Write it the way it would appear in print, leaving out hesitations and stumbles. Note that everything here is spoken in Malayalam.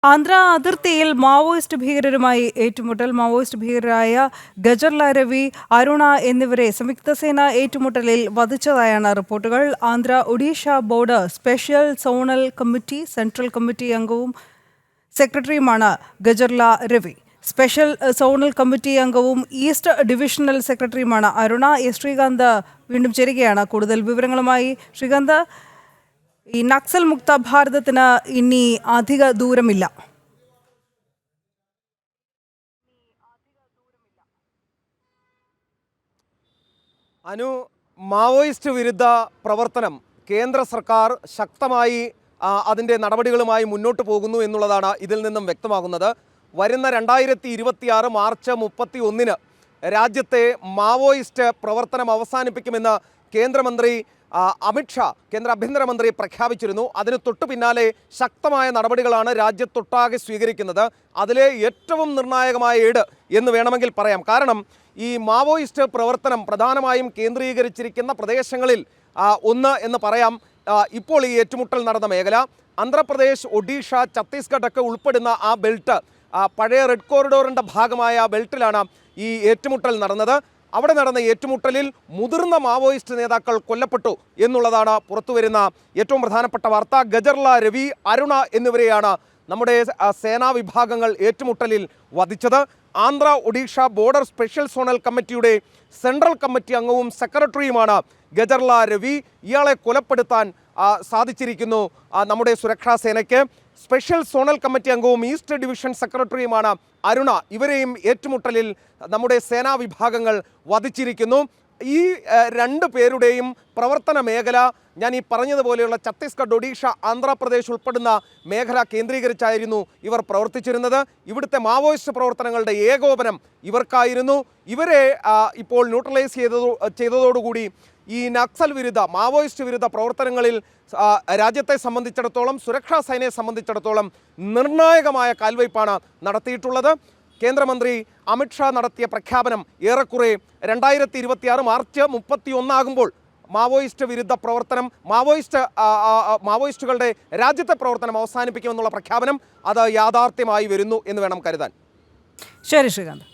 ആന്ധ്ര അതിർത്തിയിൽ മാവോയിസ്റ്റ് ഭീകരരുമായി ഏറ്റുമുട്ടൽ. മാവോയിസ്റ്റ് ഭീകരരായ ഗജർല രവി, അരുണ എന്നിവരെ സംയുക്ത സേന ഏറ്റുമുട്ടലിൽ വധിച്ചതായാണ് റിപ്പോർട്ടുകൾ. Andhra Odisha border special zonal committee central committee അംഗവും സെക്രട്ടറിയുമാണ് ഗജർല രവി. സ്പെഷ്യൽ സോണൽ കമ്മിറ്റി അംഗവും ഈസ്റ്റ് ഡിവിഷണൽ സെക്രട്ടറിയുമാണ് അരുണ. ശ്രീകാന്ത് വീണ്ടും ചേരുകയാണ് കൂടുതൽ വിവരങ്ങളുമായി. ശ്രീകാന്ത്, ഈ നക്സൽ മുക്ത ഭാരതത്തിന് ഇനി അധിക ദൂരമില്ല. മാവോയിസ്റ്റ് വിരുദ്ധ പ്രവർത്തനം കേന്ദ്ര സർക്കാർ ശക്തമായി അതിൻ്റെ നടപടികളുമായി മുന്നോട്ട് പോകുന്നു എന്നുള്ളതാണ് ഇതിൽ നിന്നും വ്യക്തമാകുന്നത്. വരുന്ന 2026 മാർച്ച് 31 രാജ്യത്തെ മാവോയിസ്റ്റ് പ്രവർത്തനം അവസാനിപ്പിക്കുമെന്ന് കേന്ദ്രമന്ത്രി അമിത്ഷാ, കേന്ദ്ര ആഭ്യന്തരമന്ത്രി പ്രഖ്യാപിച്ചിരുന്നു. അതിന് തൊട്ടു പിന്നാലെ ശക്തമായ നടപടികളാണ് രാജ്യത്തൊട്ടാകെ സ്വീകരിക്കുന്നത്. അതിലെ ഏറ്റവും നിർണായകമായ ഏട് എന്ന് വേണമെങ്കിൽ പറയാം. കാരണം ഈ മാവോയിസ്റ്റ് പ്രവർത്തനം പ്രധാനമായും കേന്ദ്രീകരിച്ചിരിക്കുന്ന പ്രദേശങ്ങളിൽ ഒന്ന് എന്ന് പറയാം ഇപ്പോൾ ഈ ഏറ്റുമുട്ടൽ നടന്ന മേഖല. ആന്ധ്രാപ്രദേശ്, ഒഡീഷ, ഛത്തീസ്ഗഡ് ഒക്കെ ഉൾപ്പെടുന്ന ആ ബെൽറ്റ്, പഴയ റെഡ് കോറിഡോറിൻ്റെ ഭാഗമായ ആ ബെൽറ്റിലാണ് ഈ ഏറ്റുമുട്ടൽ നടന്നത്. അവിടെ നടന്ന ഏറ്റുമുട്ടലിൽ മുതിർന്ന മാവോയിസ്റ്റ് നേതാക്കൾ കൊല്ലപ്പെട്ടു എന്നുള്ളതാണ് പുറത്തുവരുന്ന ഏറ്റവും പ്രധാനപ്പെട്ട വാർത്ത. ഗജർല രവി, അരുണ എന്നിവരെയാണ് നമ്മുടെ സേനാ വിഭാഗങ്ങൾ ഏറ്റുമുട്ടലിൽ വധിച്ചത്. Andhra Odisha border special zonal കമ്മിറ്റിയുടെ സെൻട്രൽ കമ്മിറ്റി അംഗവും സെക്രട്ടറിയുമാണ് ഗജർല രവി. ഇയാളെ കൊലപ്പെടുത്താൻ സാധിച്ചിരിക്കുന്നു നമ്മുടെ സുരക്ഷാ സേനയ്ക്ക്. സ്പെഷ്യൽ സോണൽ കമ്മിറ്റി അംഗവും ഈസ്റ്റ് ഡിവിഷൻ സെക്രട്ടറിയുമാണ് അരുണ. ഇവരെയും ഏറ്റുമുട്ടലിൽ നമ്മുടെ സേനാ വിഭാഗങ്ങൾ വധിച്ചിരിക്കുന്നു. ഈ രണ്ട് പേരുടെയും പ്രവർത്തന മേഖല ഞാൻ ഈ പറഞ്ഞതുപോലെയുള്ള ഛത്തീസ്ഗഡ്, ഒഡീഷ, ആന്ധ്രാപ്രദേശ് ഉൾപ്പെടുന്ന മേഖല കേന്ദ്രീകരിച്ചായിരുന്നു ഇവർ പ്രവർത്തിച്ചിരുന്നത്. ഇവിടുത്തെ മാവോയിസ്റ്റ് പ്രവർത്തനങ്ങളുടെ ഏകോപനം ഇവർക്കായിരുന്നു. ഇവരെ ഇപ്പോൾ ന്യൂട്രലൈസ് ചെയ്തതോടുകൂടി ഈ നക്സൽ വിരുദ്ധ, മാവോയിസ്റ്റ് വിരുദ്ധ പ്രവർത്തനങ്ങളിൽ രാജ്യത്തെ സംബന്ധിച്ചിടത്തോളം, സുരക്ഷാ സേനയെ സംബന്ധിച്ചിടത്തോളം നിർണായകമായ കാൽവയ്പ്പാണ് നടത്തിയിട്ടുള്ളത്. കേന്ദ്രമന്ത്രി അമിത്ഷാ നടത്തിയ പ്രഖ്യാപനം ഏറെക്കുറെ 2026 മാർച്ച് 31 ആകുമ്പോൾ മാവോയിസ്റ്റ് വിരുദ്ധ പ്രവർത്തനം, മാവോയിസ്റ്റുകളുടെ രാജ്യത്തെ പ്രവർത്തനം അവസാനിപ്പിക്കുമെന്നുള്ള പ്രഖ്യാപനം അത് യാഥാർത്ഥ്യമായി വരുന്നു എന്ന് വേണം കരുതാൻ. ശരി ശ്രീകാന്ത്.